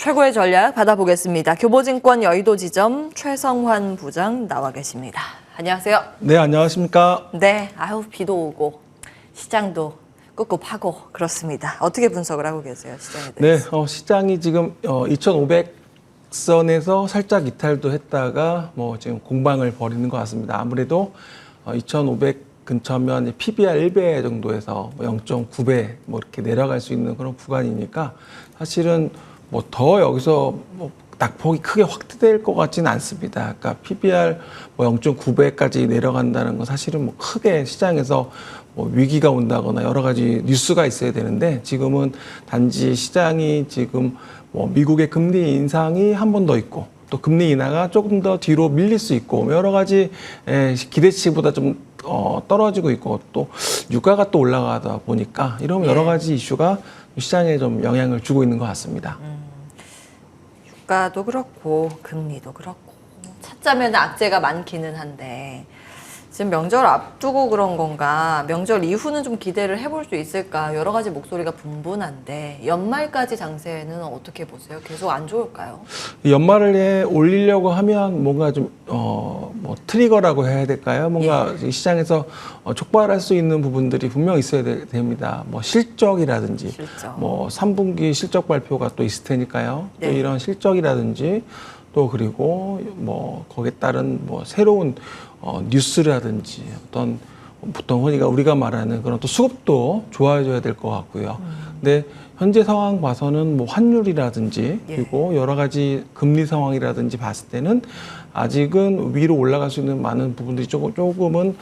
최고의 전략 받아보겠습니다. 교보증권 여의도 지점 최성환 부장 나와 계십니다. 안녕하세요. 네, 안녕하십니까. 네, 아유 비도 오고 시장도 꿉꿉하고 그렇습니다. 어떻게 분석을 하고 계세요, 시장에 대해서? 네, 시장이 지금 2,500선에서 살짝 이탈도 했다가 지금 공방을 벌이는 것 같습니다. 아무래도 2,500 근처면 PBR 1배 정도에서 0.9배 이렇게 내려갈 수 있는 그런 구간이니까 사실은 더 여기서 낙폭이 크게 확대될 것 같지는 않습니다. 그러니까 PBR 0.9배까지 내려간다는 건 사실은 크게 시장에서 위기가 온다거나 여러 가지 뉴스가 있어야 되는데 지금은 단지 시장이 지금 미국의 금리 인상이 한 번 더 있고 또 금리 인하가 조금 더 뒤로 밀릴 수 있고 여러 가지 기대치보다 좀 떨어지고 있고 또 유가가 또 올라가다 보니까 이런 여러 가지 이슈가 시장에 좀 영향을 주고 있는 것 같습니다. 유가도 그렇고 금리도 그렇고 찾자면 악재가 많기는 한데 지금 명절 앞두고 그런 건가, 명절 이후는 좀 기대를 해볼 수 있을까, 여러 가지 목소리가 분분한데 연말까지 장세는 어떻게 보세요? 계속 안 좋을까요? 연말에 올리려고 하면 뭔가 좀 트리거라고 해야 될까요? 뭔가 시장에서 촉발할 수 있는 부분들이 분명 있어야 됩니다. 실적이라든지 실적. 3분기 실적 발표가 또 있을 테니까요. 네. 또 이런 실적이라든지 또 그리고 거기에 따른 새로운 뉴스라든지 어떤 보통 우리가 말하는 그런 또 수급도 좋아져야 될 것 같고요. 근데 현재 상황 봐서는 환율이라든지 그리고 여러 가지 금리 상황이라든지 봤을 때는 아직은 위로 올라갈 수 있는 많은 부분들이 조금은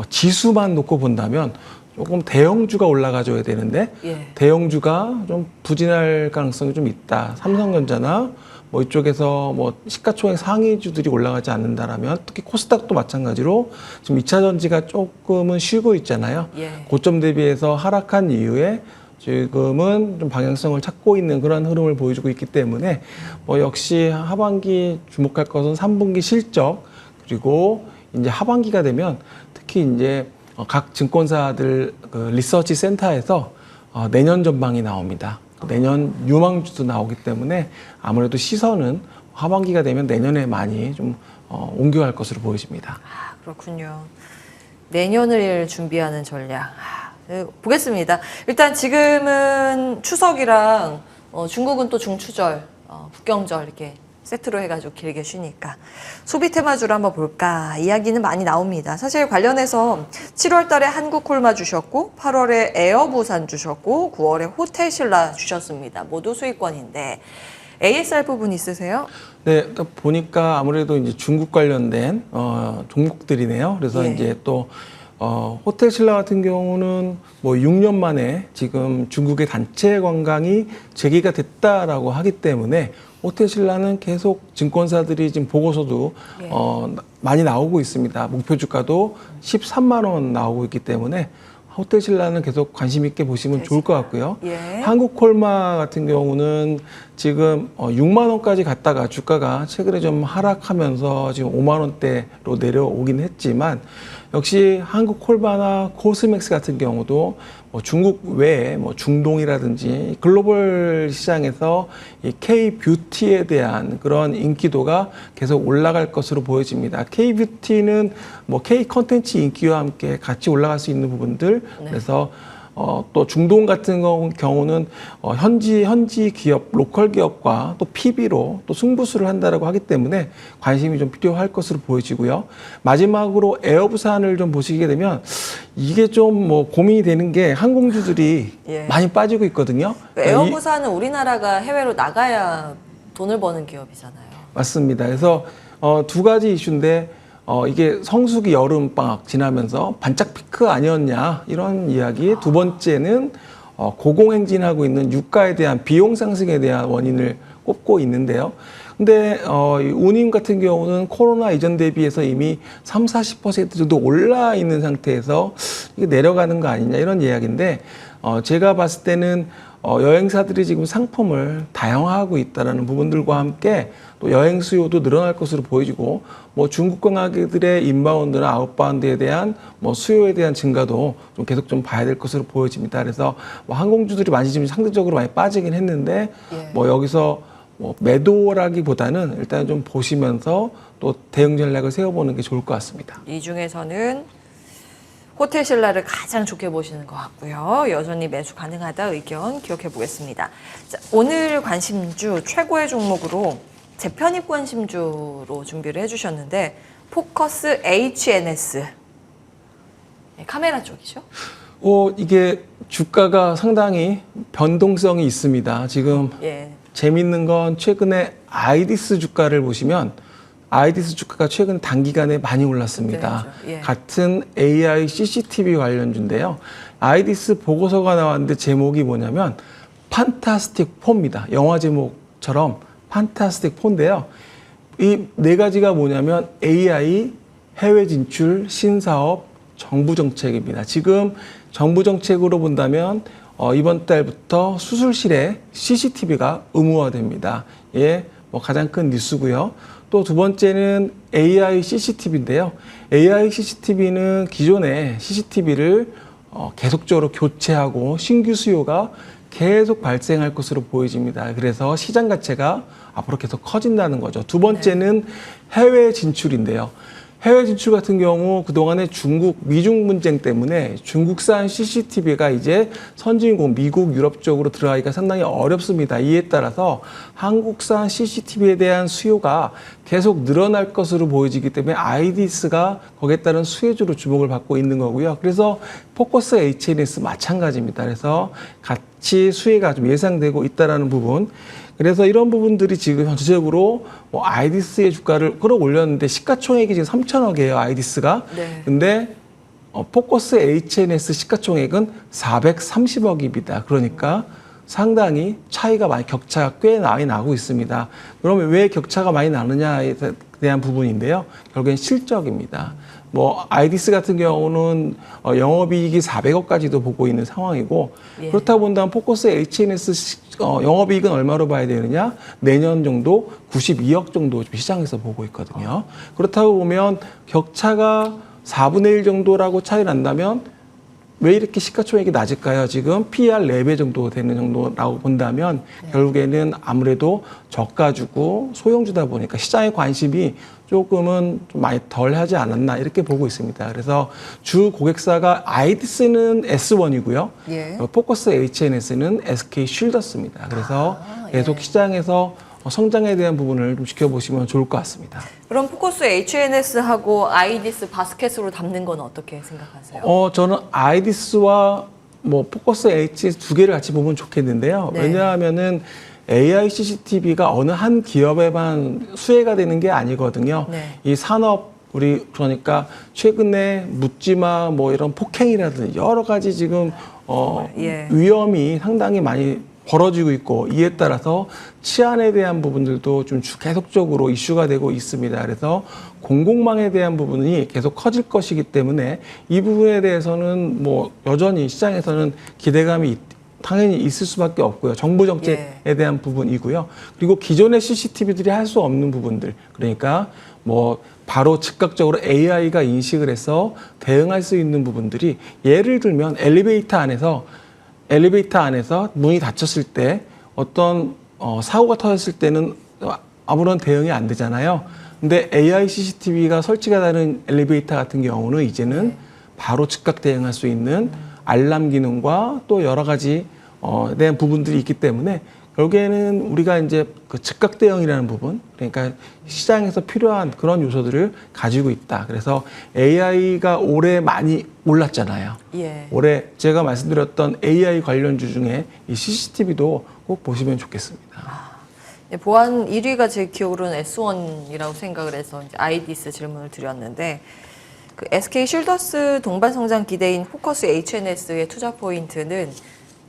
지수만 놓고 본다면 조금 대형주가 올라가줘야 되는데 대형주가 좀 부진할 가능성이 좀 있다. 삼성전자나 이쪽에서 시가총액 상위주들이 올라가지 않는다라면 특히 코스닥도 마찬가지로 지금 2차 전지가 조금은 쉬고 있잖아요. 고점 대비해서 하락한 이후에 지금은 좀 방향성을 찾고 있는 그런 흐름을 보여주고 있기 때문에 역시 하반기 주목할 것은 3분기 실적 그리고 이제 하반기가 되면 특히 이제 각 증권사들 리서치 센터에서 내년 전망이 나옵니다. 내년 유망주도 나오기 때문에 아무래도 시선은 하반기가 되면 내년에 많이 좀 옮겨갈 것으로 보여집니다. 아, 그렇군요. 내년을 준비하는 전략. 보겠습니다. 일단 지금은 추석이랑 중국은 또 중추절, 국경절 이렇게 세트로 해가지고 길게 쉬니까 소비 테마주를 한번 볼까 이야기는 많이 나옵니다. 사실 관련해서 7월 달에 한국콜마 주셨고 8월에 에어부산 주셨고 9월에 호텔신라 주셨습니다. 모두 수익권인데 ASR 부분 있으세요? 네, 보니까 아무래도 이제 중국 관련된 종목들이네요. 그래서 이제 또 호텔신라 같은 경우는 6년 만에 지금 중국의 단체 관광이 재개가 됐다라고 하기 때문에 호텔신라는 계속 증권사들이 지금 보고서도 많이 나오고 있습니다. 목표 주가도 13만 원 나오고 있기 때문에 호텔신라는 계속 관심 있게 보시면 좋을 것 같고요. 한국콜마 같은 경우는 지금 6만 원까지 갔다가 주가가 최근에 좀 하락하면서 지금 5만 원대로 내려오긴 했지만 역시 한국콜마나 코스맥스 같은 경우도 중국 외에 중동이라든지 글로벌 시장에서 이 K-뷰티에 대한 그런 인기도가 계속 올라갈 것으로 보여집니다. K-뷰티는 K-컨텐츠 인기와 함께 같이 올라갈 수 있는 부분들 그래서 또 중동 같은 경우는 현지 기업, 로컬 기업과 또 PB로 또 승부수를 한다라고 하기 때문에 관심이 좀 필요할 것으로 보여지고요. 마지막으로 에어부산을 좀 보시게 되면 이게 좀 고민이 되는 게 항공주들이 많이 빠지고 있거든요. 에어부산은 우리나라가 해외로 나가야 돈을 버는 기업이잖아요. 맞습니다. 그래서 두 가지 이슈인데 이게 성수기 여름방학 지나면서 반짝 피크 아니었냐 이런 이야기. 두 번째는 고공행진하고 있는 유가에 대한 비용 상승에 대한 원인을 꼽고 있는데요. 근데 운임 같은 경우는 코로나 이전 대비해서 이미 30-40% 정도 올라 있는 상태에서 이게 내려가는 거 아니냐 이런 이야기인데 제가 봤을 때는 여행사들이 지금 상품을 다양화하고 있다는 부분들과 함께 또 여행 수요도 늘어날 것으로 보여지고 중국 관광객들의 인바운드나 아웃바운드에 대한 수요에 대한 증가도 좀 계속 좀 봐야 될 것으로 보여집니다. 그래서 항공주들이 많이 지금 상대적으로 많이 빠지긴 했는데 여기서 뭐 매도라기보다는 일단 좀 보시면서 또 대응 전략을 세워보는 게 좋을 것 같습니다. 이 중에서는 호텔 신라를 가장 좋게 보시는 것 같고요. 여전히 매수 가능하다 의견 기억해 보겠습니다. 자, 오늘 관심주 최고의 종목으로 재편입 관심주로 준비를 해주셨는데 포커스 HNS 카메라 쪽이죠? 이게 주가가 상당히 변동성이 있습니다. 지금 예. 재밌는 건 최근에 아이디스 주가를 보시면 아이디스 주가가 최근 단기간에 많이 올랐습니다. 그렇죠. 예. 같은 AI CCTV 관련주인데요. 아이디스 보고서가 나왔는데 제목이 뭐냐면 판타스틱 4입니다. 영화 제목처럼 판타스틱 4인데요. 이 네 가지가 뭐냐면 AI, 해외 진출, 신사업, 정부 정책입니다. 지금 정부 정책으로 본다면 이번 달부터 수술실에 CCTV가 의무화됩니다. 예, 뭐 가장 큰 뉴스고요. 또 두 번째는 AI CCTV인데요. AI CCTV는 기존의 CCTV를 계속적으로 교체하고 신규 수요가 계속 발생할 것으로 보여집니다. 그래서 시장 가치가 앞으로 계속 커진다는 거죠. 두 번째는 해외 진출인데요. 해외 진출 같은 경우 그동안에 미중 분쟁 때문에 중국산 CCTV가 이제 선진국, 미국, 유럽 쪽으로 들어가기가 상당히 어렵습니다. 이에 따라서 한국산 CCTV에 대한 수요가 계속 늘어날 것으로 보여지기 때문에 아이디스가 거기에 따른 수혜주로 주목을 받고 있는 거고요. 그래서 포커스 HNS 마찬가지입니다. 그래서 같이 수혜가 좀 예상되고 있다는 부분. 그래서 이런 부분들이 지금 전체적으로 아이디스의 주가를 끌어올렸는데 시가총액이 지금 3천억이에요, 아이디스가. 네. 근데 포커스 HNS 시가총액은 430억입니다. 그러니까 상당히 격차가 꽤 많이 나고 있습니다. 그러면 왜 격차가 많이 나느냐에 대한 부분인데요. 결국엔 실적입니다. 아이디스 같은 경우는 영업이익이 400억까지도 보고 있는 상황이고, 예. 그렇다 본다면 포커스 HNS 영업이익은 얼마로 봐야 되느냐? 내년 정도 92억 정도 시장에서 보고 있거든요. 그렇다고 보면 격차가 4분의 1 정도라고 차이 난다면 왜 이렇게 시가총액이 낮을까요? 지금 PER 4배 정도 되는 정도라고 본다면 결국에는 아무래도 저가주고 소형주다 보니까 시장의 관심이 조금은 좀 많이 덜 하지 않았나 이렇게 보고 있습니다. 그래서 주 고객사가 아이디스는 S1이고요. 예. 포커스 HNS는 SK 쉴더스입니다. 그래서 계속 예. 시장에서 성장에 대한 부분을 좀 지켜보시면 좋을 것 같습니다. 그럼 포커스 HNS하고 아이디스 바스켓으로 담는 건 어떻게 생각하세요? 저는 아이디스와 포커스 HS 두 개를 같이 보면 좋겠는데요. 네. 왜냐하면은 AI CCTV가 어느 한 기업에만 수혜가 되는 게 아니거든요. 네. 이 산업 그러니까 최근에 묻지마 이런 폭행이라든지 여러 가지 지금 예. 위험이 상당히 많이 벌어지고 있고 이에 따라서 치안에 대한 부분들도 좀 계속적으로 이슈가 되고 있습니다. 그래서 공공망에 대한 부분이 계속 커질 것이기 때문에 이 부분에 대해서는 여전히 시장에서는 기대감이 당연히 있을 수밖에 없고요. 정부 정책에 대한 부분이고요. 그리고 기존의 CCTV들이 할 수 없는 부분들, 그러니까 바로 즉각적으로 AI가 인식을 해서 대응할 수 있는 부분들이, 예를 들면 엘리베이터 안에서 문이 닫혔을 때 어떤 사고가 터졌을 때는 아무런 대응이 안 되잖아요. 근데 AI CCTV가 설치가 되는 엘리베이터 같은 경우는 이제는 바로 즉각 대응할 수 있는 알람 기능과 또 여러 가지 대한 부분들이 있기 때문에 결국에는 우리가 이제 그 즉각 대응이라는 부분, 그러니까 시장에서 필요한 그런 요소들을 가지고 있다. 그래서 AI가 올해 많이 올랐잖아요. 예. 올해 제가 말씀드렸던 AI 관련주 중에 이 CCTV도 꼭 보시면 좋겠습니다. 보안 1위가 제 기억으로는 S1이라고 생각을 해서 이제 아이디스 질문을 드렸는데, 그 SK 쉴더스 동반 성장 기대인 포커스 HNS의 투자 포인트는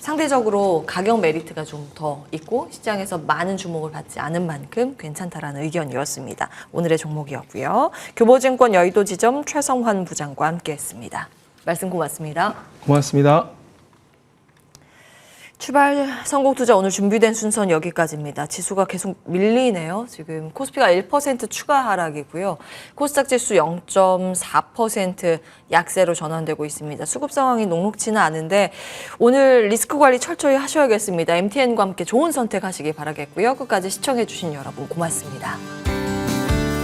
상대적으로 가격 메리트가 좀 더 있고 시장에서 많은 주목을 받지 않은 만큼 괜찮다라는 의견이었습니다. 오늘의 종목이었고요. 교보증권 여의도 지점 최성환 부장과 함께했습니다. 말씀 고맙습니다. 고맙습니다. 출발 성공 투자 오늘 준비된 순서는 여기까지입니다. 지수가 계속 밀리네요. 지금 코스피가 1% 추가 하락이고요. 코스닥 지수 0.4% 약세로 전환되고 있습니다. 수급 상황이 녹록지는 않은데 오늘 리스크 관리 철저히 하셔야겠습니다. MTN과 함께 좋은 선택하시기 바라겠고요. 끝까지 시청해 주신 여러분 고맙습니다.